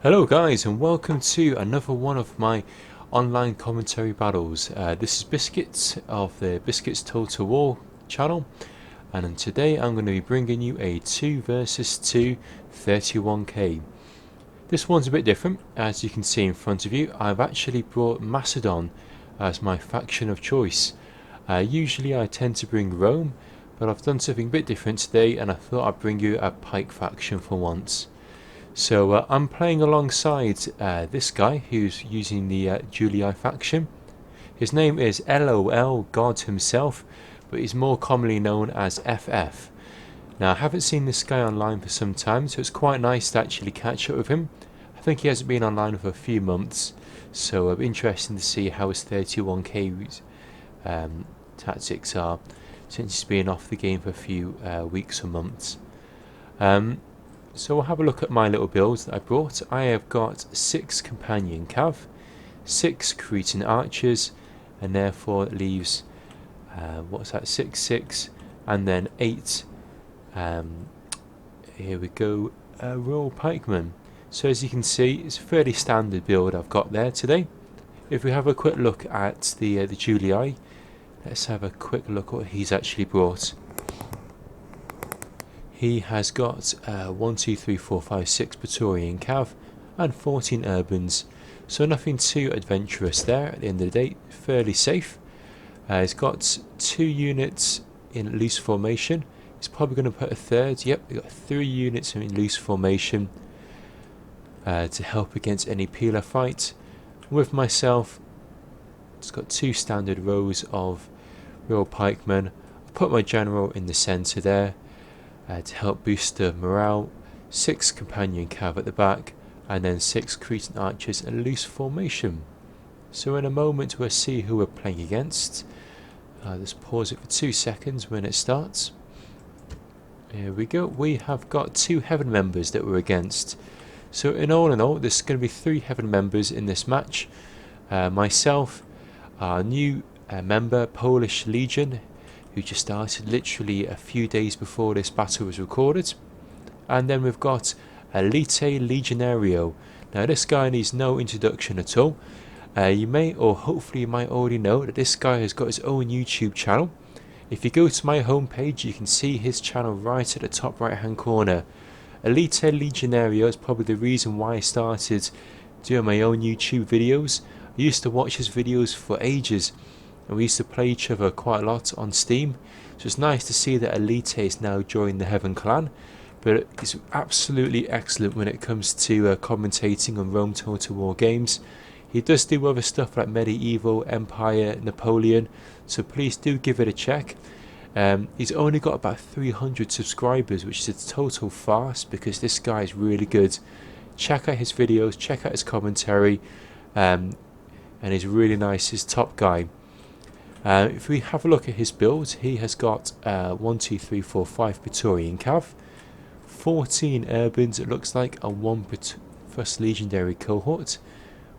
Hello guys, and welcome to another one of my online commentary battles. This is Biscuits of the Biscuits Total War channel, and today I'm going to be bringing you a 2 versus 2 31k. This one's a bit different. As you can see in front of you, I've actually brought Macedon as my faction of choice. Usually I tend to bring Rome, but I've done something a bit different today and I thought I'd bring you a Pike faction for once. So I'm playing alongside this guy who's using the Legionarii faction. His name is LOL God himself, but he's more commonly known as FF. Now I haven't seen this guy online for some time, so it's quite nice to actually catch up with him. I think he hasn't been online for a few months, so it'll be interesting to see how his 31k tactics are since he's been off the game for a few weeks or months. So we'll have a look at my little builds that I brought. I have got 6 companion cav, 6 Cretan archers, and therefore it leaves what's that, 6, and then 8 here we go, Royal Pikemen. So as you can see, it's a fairly standard build I've got there today. If we have a quick look at the Legionarii, let's have a quick look at what he's actually brought. He has got 1, 2, 3, 4, 5, 6 Praetorian Cav and 14 Urbans, so nothing too adventurous there at the end of the day, fairly safe. He's got 2 units in loose formation. He's probably going to put a third. Yep, we've got 3 units in loose formation to help against any peeler fight. With myself, it's got 2 standard rows of Royal Pikemen. I've put my general in the centre there. To help boost the morale, 6 companion cav at the back, and then 6 Cretan archers in loose formation. So in a moment we'll see who we're playing against. Let's pause it for 2 seconds when it starts. Here we go. We have got 2 heaven members that we're against. So in all, there's going to be 3 heaven members in this match. Myself, our new member, PolishLegion, who just started literally a few days before this battle was recorded. And then we've got Elita Legionarii. Now this guy needs no introduction at all. You may, or hopefully you might already know, that this guy has got his own YouTube channel. If you go to my homepage, you can see his channel right at the top right hand corner. Elita Legionarii is probably the reason why I started doing my own YouTube videos. I used to watch his videos for ages, and we used to play each other quite a lot on Steam, so it's nice to see that Elita is now joining the Heaven Clan. But it's absolutely excellent when it comes to commentating on Rome Total War games. He does do other stuff like Medieval, Empire, Napoleon, so please do give it a check. He's only got about 300 subscribers, which is a total farce because this guy is really good. Check out his videos, check out his commentary, and he's really nice, he's top guy. If we have a look at his build, he has got 1, 2, 3, 4, 5 Praetorian Cav, 14 Urbans, it looks like, and 1 First Legendary cohort,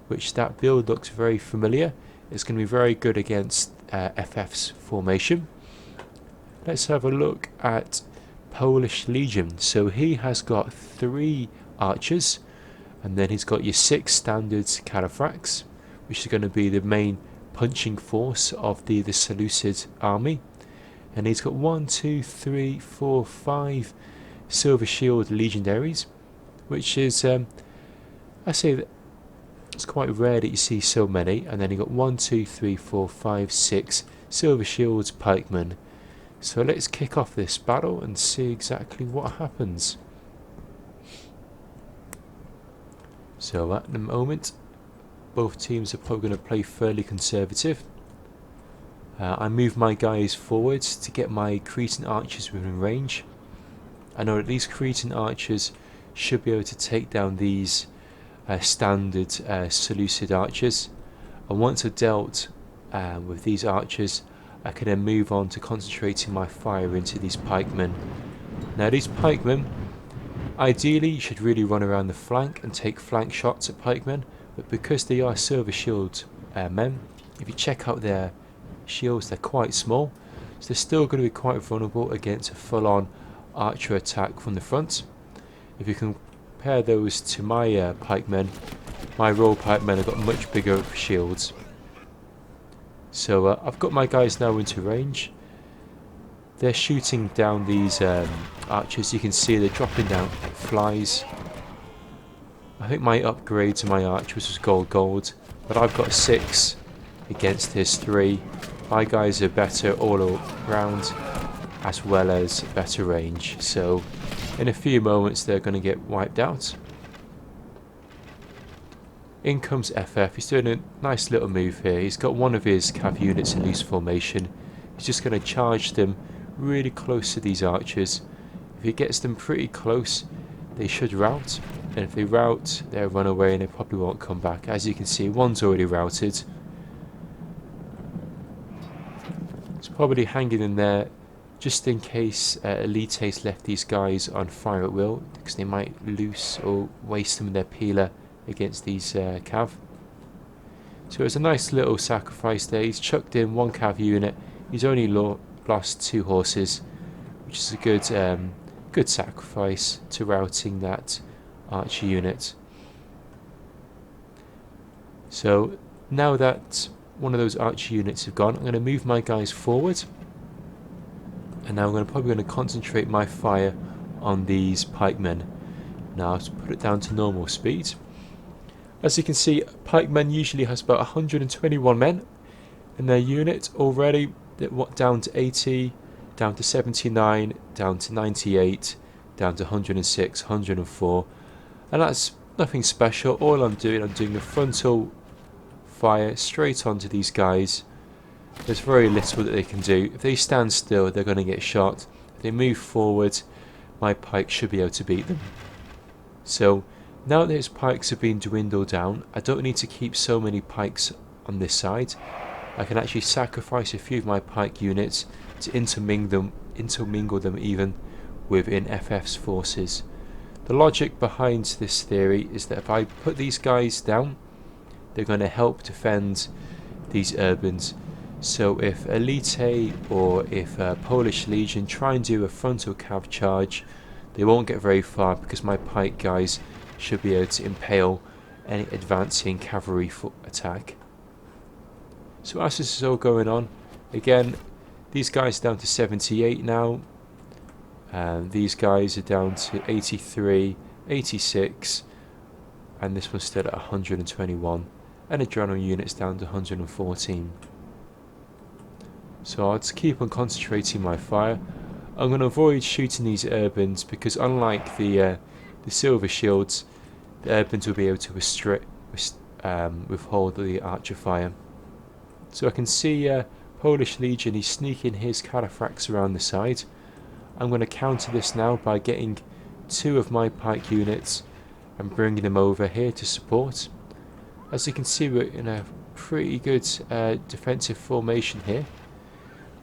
which that build looks very familiar. It's going to be very good against FF's formation. Let's have a look at PolishLegion. So he has got 3 archers, and then he's got your 6 standard cataphracts, which is going to be the main punching force of the Seleucid army. And he's got 1, 2, 3, 4, 5 Silver Shield Legionaries, which is I say that it's quite rare that you see so many. And then you got 1, 2, 3, 4, 5, 6 Silver Shields Pikemen. So let's kick off this battle and see exactly what happens. So at the moment, both teams are probably going to play fairly conservative. I move my guys forwards to get my Cretan archers within range. I know that these Cretan archers should be able to take down these standard Seleucid archers. And once I've dealt with these archers, I can then move on to concentrating my fire into these pikemen. Now these pikemen, ideally you should really run around the flank and take flank shots at pikemen. But because they are silver shield men, if you check out their shields, they're quite small, so they're still going to be quite vulnerable against a full-on archer attack from the front. If you can compare those to my pikemen, my royal pikemen have got much bigger shields. So I've got my guys now into range. They're shooting down these archers. You can see they're dropping down like flies. I think my upgrade to my archers was gold, but I've got 6 against his 3. My guys are better all around, as well as better range. So in a few moments they're going to get wiped out. In comes FF. He's doing a nice little move here. He's got one of his cav units in loose formation. He's just going to charge them really close to these archers. If he gets them pretty close, they should rout. And if they rout, they'll run away and they probably won't come back. As you can see, one's already routed. It's probably hanging in there just in case Elita's left these guys on fire at will, because they might lose or waste them in their peeler against these cav. So it's a nice little sacrifice there. He's chucked in 1 cav unit. He's only lost 2 horses, which is a good sacrifice to routing that archer unit. So now that one of those archer units have gone, I'm going to move my guys forward, and now I'm probably going to concentrate my fire on these pikemen. Now I'll put it down to normal speed. As you can see, pikemen usually has about 121 men in their unit already. Down to 80, down to 79, down to 98, down to 106, 104, and that's nothing special. All I'm doing a frontal fire straight onto these guys. There's very little that they can do. If they stand still, they're going to get shot. If they move forward, my pikes should be able to beat them. So now that his pikes have been dwindled down, I don't need to keep so many pikes on this side. I can actually sacrifice a few of my pike units to intermingle them even within FF's forces. The logic behind this theory is that if I put these guys down, they're going to help defend these urbans. So if Elite or if PolishLegion try and do a frontal cav charge, they won't get very far because my pike guys should be able to impale any advancing cavalry attack. So as this is all going on, again, these guys are down to 78 now. These guys are down to 83, 86, and this one's still at 121. And adrenaline units down to 114. So I'll just keep on concentrating my fire. I'm going to avoid shooting these urbans because unlike the silver shields, the urbans will be able to withhold the archer fire. So I can see PolishLegion, he's sneaking his cataphracts around the side. I'm going to counter this now by getting 2 of my pike units and bringing them over here to support. As you can see, we're in a pretty good defensive formation here,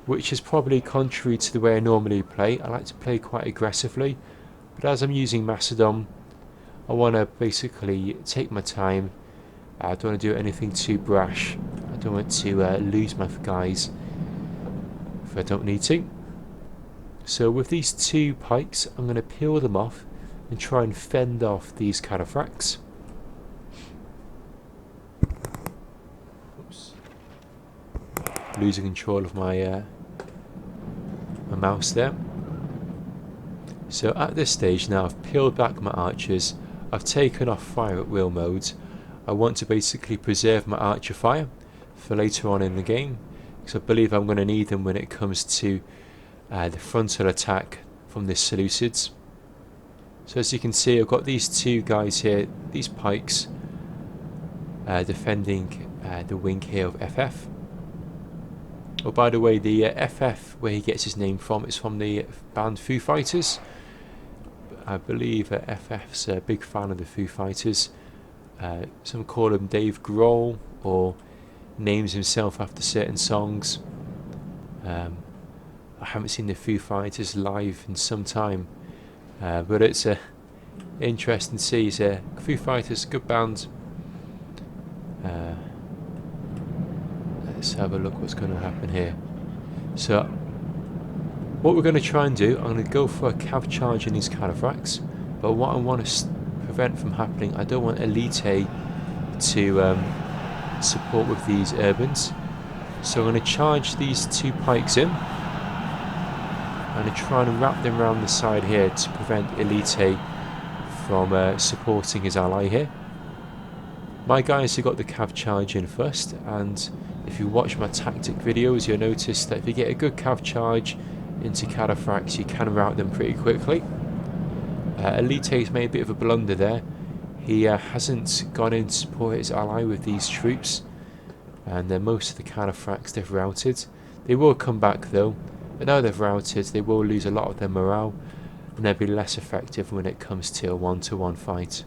which is probably contrary to the way I normally play. I like to play quite aggressively, but as I'm using Macedon, I want to basically take my time. I don't want to do anything too brash. I don't want to lose my guys if I don't need to. So with these 2 pikes, I'm going to peel them off and try and fend off these cataphracts. Oops. Losing control of my my mouse there. So at this stage now, I've peeled back my archers. I've taken off fire at will mode. I want to basically preserve my archer fire for later on in the game, because I believe I'm going to need them when it comes to the frontal attack from this Seleucids. So as you can see, I've got these 2 guys here, these pikes, defending the wing here of FF. Oh, by the way, the FF, where he gets his name from, is from the band Foo Fighters. I believe FF's a big fan of the Foo Fighters. Some call him Dave Grohl, or names himself after certain songs. I haven't seen the Foo Fighters live in some time, but it's interesting to see. It's Foo Fighters, good band. Let's have a look what's going to happen here. So what we're going to try and do, I'm going to go for a cav charge in these cataphracts, but what I want to prevent from happening, I don't want Elite to support with these urbans. So I'm going to charge these 2 pikes in. I'm going to try and wrap them around the side here to prevent Elite from supporting his ally here. My guys have got the cav charge in first, and if you watch my tactic videos you'll notice that if you get a good cav charge into cataphracts you can rout them pretty quickly. Elite's made a bit of a blunder there. He hasn't gone in to support his ally with these troops, and most of the cataphracts they've routed. They will come back though, but now they've routed they will lose a lot of their morale and they'll be less effective when it comes to a 1-to-1 fight.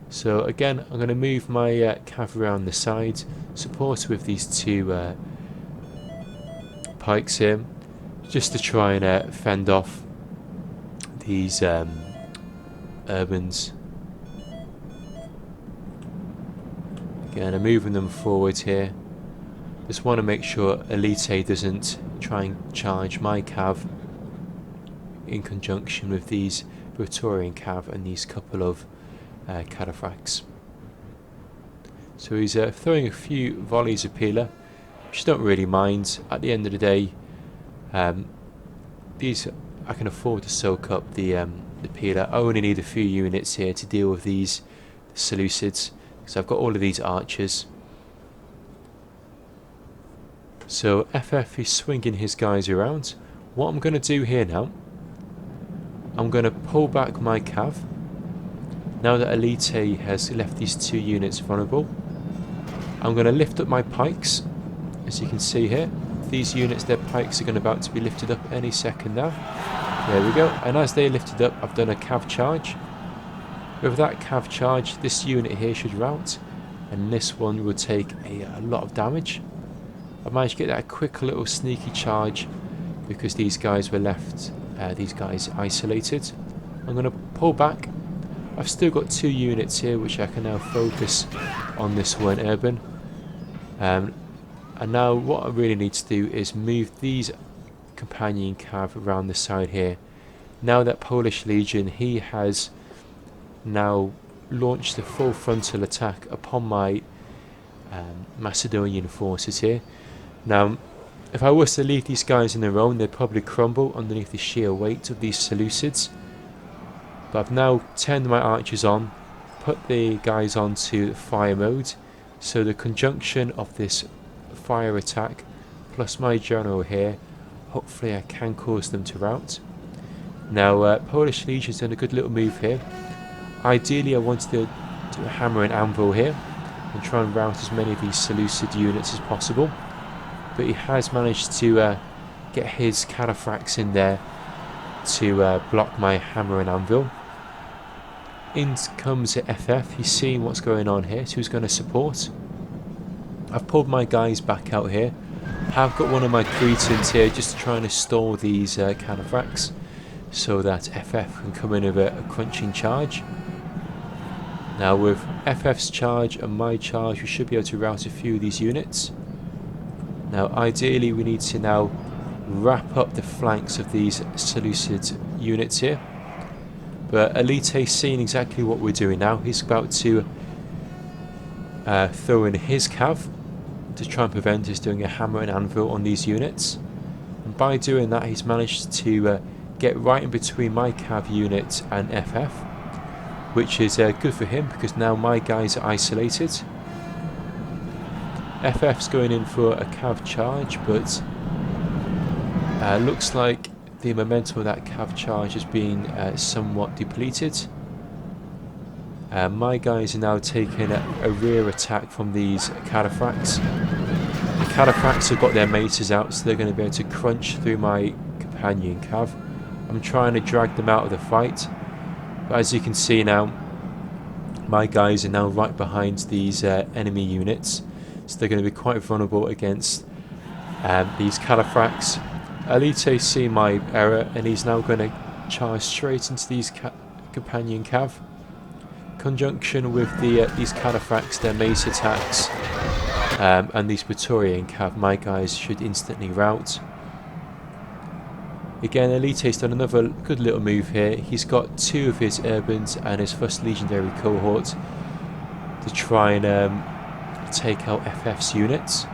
So again, I'm going to move my cav around the side, support with these 2 pikes here, just to try and fend off these urbans. Again, I'm moving them forward here. Just want to make sure Elite doesn't try and charge my cav in conjunction with these Praetorian cav and these couple of cataphracts. So he's throwing a few volleys of peeler, which I don't really mind. At the end of the day, these I can afford to soak up the peeler. I only need a few units here to deal with these Seleucids, because I've got all of these archers. So FF is swinging his guys around. What I'm going to do here now, I'm going to pull back my cav. Now that Elite has left these 2 units vulnerable, I'm going to lift up my pikes. As you can see here, these units, their pikes are going to about to be lifted up any second now. There we go. And as they lifted up, I've done a cav charge. With that cav charge, this unit here should rout, and this one will take a lot of damage. I managed to get that quick little sneaky charge because these guys were left, these guys isolated. I'm going to pull back. I've still got 2 units here which I can now focus on this one urban. And now what I really need to do is move these companion cav around the side here. Now that PolishLegion, he has now launched the full frontal attack upon my Macedonian forces here. Now if I was to leave these guys in their own, they'd probably crumble underneath the sheer weight of these Seleucids. But I've now turned my archers on, put the guys onto fire mode, so the conjunction of this fire attack plus my general here, hopefully I can cause them to rout. Now PolishLegion's done a good little move here. Ideally I wanted to do a hammer and anvil here and try and rout as many of these Seleucid units as possible, but he has managed to get his cataphracts in there to block my hammer and anvil. In comes FF, he's seeing what's going on here, so he's going to support. I've pulled my guys back out here. I've got one of my Cretans here just trying to stall these cataphracts so that FF can come in with a crunching charge. Now with FF's charge and my charge we should be able to rout a few of these units. Now ideally we need to now wrap up the flanks of these Seleucid units here. But Elite's seeing exactly what we're doing now. He's about to throw in his cav to try and prevent us doing a hammer and anvil on these units. And by doing that he's managed to get right in between my cav unit and FF, which is good for him because now my guys are isolated. FF's going in for a cav charge, but looks like the momentum of that cav charge has been somewhat depleted. My guys are now taking a rear attack from these cataphracts. The cataphracts have got their maces out, so they're going to be able to crunch through my companion cav. I'm trying to drag them out of the fight, but as you can see now, my guys are now right behind these enemy units, so they're going to be quite vulnerable against these cataphracts. Elite see my error and he's now going to charge straight into these companion cav. Conjunction with these cataphracts, their mace attacks, and these Praetorian cav, my guys should instantly rout. Again, Elite's done another good little move here. He's got 2 of his Urbans and his first Legendary cohort to try and take out FF's units.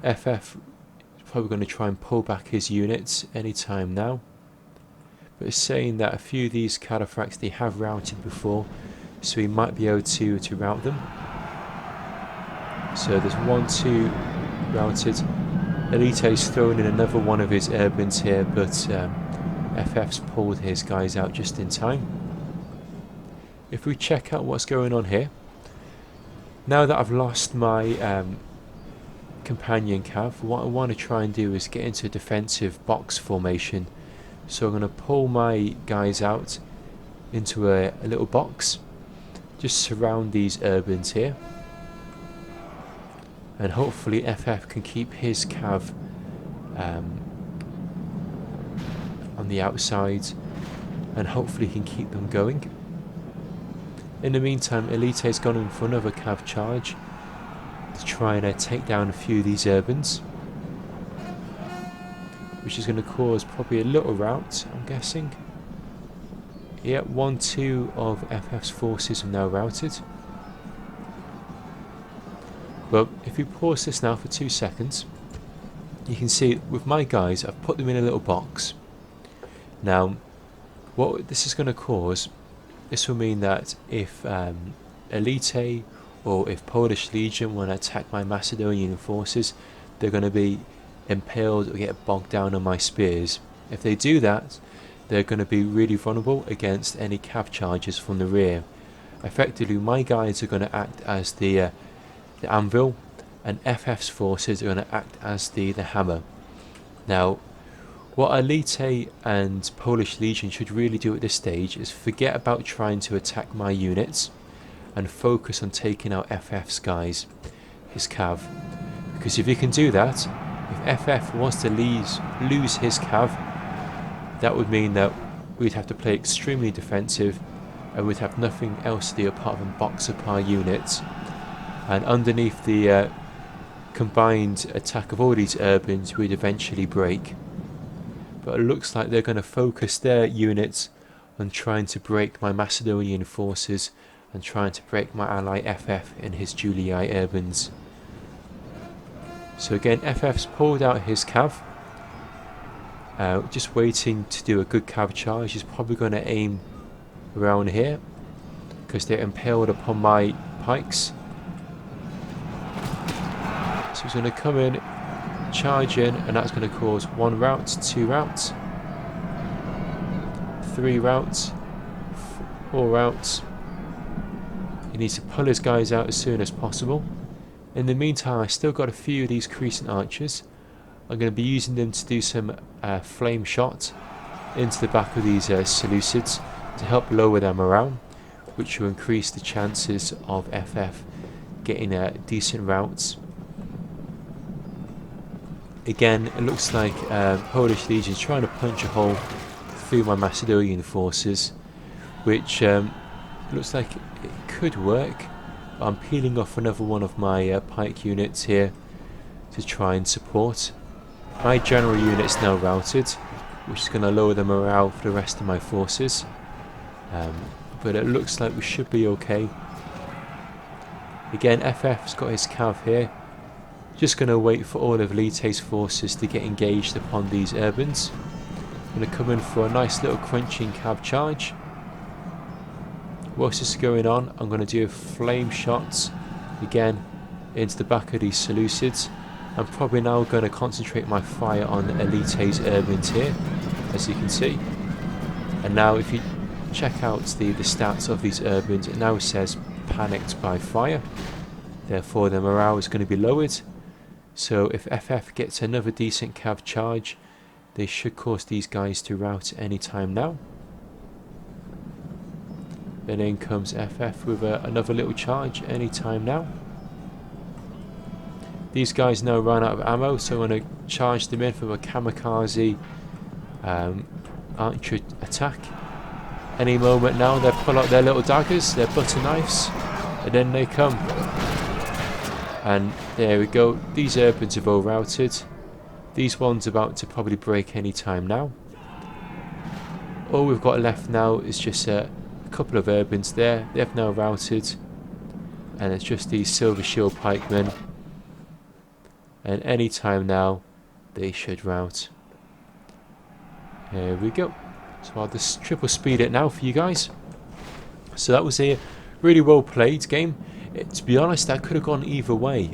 FF is probably going to try and pull back his units anytime now. But it's saying that a few of these Cataphracts they have routed before, so he might be able to rout them. So there's 1, 2 routed. Elite's thrown in another one of his Urbans here, but FF's pulled his guys out just in time. If we check out what's going on here, now that I've lost my companion cav, what I want to try and do is get into a defensive box formation. So I'm going to pull my guys out into a little box, just surround these Urbans here. And hopefully FF can keep his cav on the outside, and hopefully he can keep them going. In the meantime, Elite has gone in for another cav charge to try and take down a few of these Urbans, which is going to cause probably a little rout, I'm guessing. Yeah, 1, 2 of FF's forces are now routed. Well, if we pause this now for 2 seconds, you can see with my guys, I've put them in a little box. Now, what this is going to cause, this will mean that if Elite or if PolishLegion want to attack my Macedonian forces, they're going to be impaled or get bogged down on my spears. If they do that, they're going to be really vulnerable against any cav charges from the rear. Effectively, my guys are going to act as the anvil, and FF's forces are going to act as the hammer. Now, what Elite and PolishLegion should really do at this stage is forget about trying to attack my units and focus on taking out FF's guys, his cav. Because if you can do that, if FF wants to lose his cav, that would mean that we'd have to play extremely defensive and we'd have nothing else to do apart from box up our units. And underneath the combined attack of all these Urbans, we'd eventually break. But it looks like they're going to focus their units on trying to break my Macedonian forces and trying to break my ally FF in his Julii Urbans. So again, FF's pulled out his cav, just waiting to do a good cav charge. He's probably going to aim around here because they're impaled upon my pikes. So he's going to come in, charge in, and that's going to cause 1 rout, 2 routs, 3 routs, 4 routs. He needs to pull his guys out as soon as possible. In the meantime, I've still got a few of these Crescent Archers. I'm going to be using them to do some flame shot into the back of these Seleucids to help lower their morale, which will increase the chances of FF getting decent routes. Again, it looks like PolishLegion is trying to punch a hole through my Macedonian forces, which looks like it could work. I'm peeling off another one of my pike units here to try and support. My general unit's now routed, which is going to lower the morale for the rest of my forces. But it looks like we should be okay. Again, FF's got his cav here. Just going to wait for all of Elite's forces to get engaged upon these Urbans. I'm going to come in for a nice little crunching cav charge. Whilst this is going on, I'm going to do flame shots again into the back of these Seleucids. I'm probably now going to concentrate my fire on Elite's Urbans here, as you can see. And now if you check out the stats of these Urbans, it now says panicked by fire. Therefore the morale is going to be lowered. So if FF gets another decent cav charge, they should cause these guys to rout any time now. Then in comes FF with another little charge any time now. These guys now run out of ammo, so I'm going to charge them in for a kamikaze archer attack. Any moment now they'll pull out their little daggers, their butter knives, and then they come. And there we go, these Urbans have all routed. These ones about to probably break any time now. All we've got left now is just a couple of urbans there. They've now routed. And it's just these silver shield pikemen. And any time now, they should rout. There we go. So I'll just triple speed it now for you guys. So that was a really well played game. To be honest, that could have gone either way.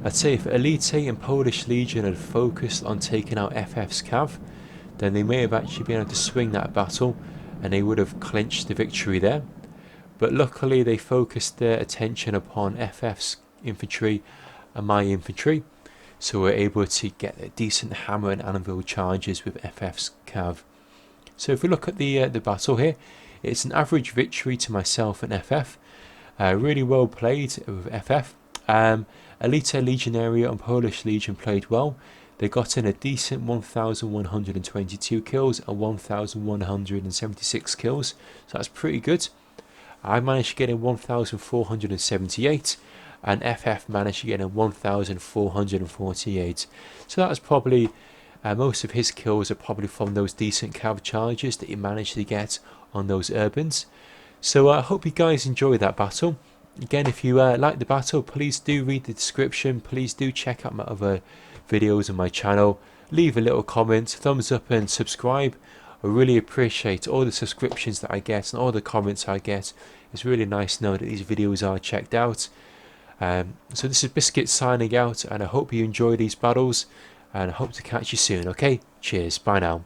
I'd say if Elita and PolishLegion had focused on taking out FF's cav, then they may have actually been able to swing that battle and they would have clinched the victory there. But luckily they focused their attention upon FF's infantry and my infantry, so we're able to get a decent hammer and anvil charges with FF's cav. So if we look at the battle here, it's an average victory to myself and FF. Really well played with FF. Elita, Legionary and PolishLegion played well. They got in a decent 1,122 kills and 1,176 kills, so that's pretty good. I managed to get in 1,478 and FF managed to get in 1,448. So that was probably, most of his kills are probably from those decent cav charges that he managed to get on those urbans. So I hope you guys enjoyed that battle. Again, if you like the battle, please do read the description. Please do check out my other videos on my channel. Leave a little comment, thumbs up and subscribe. I really appreciate all the subscriptions that I get and all the comments I get. It's really nice to know that these videos are checked out. So this is Biscuits signing out, and I hope you enjoy these battles and I hope to catch you soon. Okay, cheers, bye now.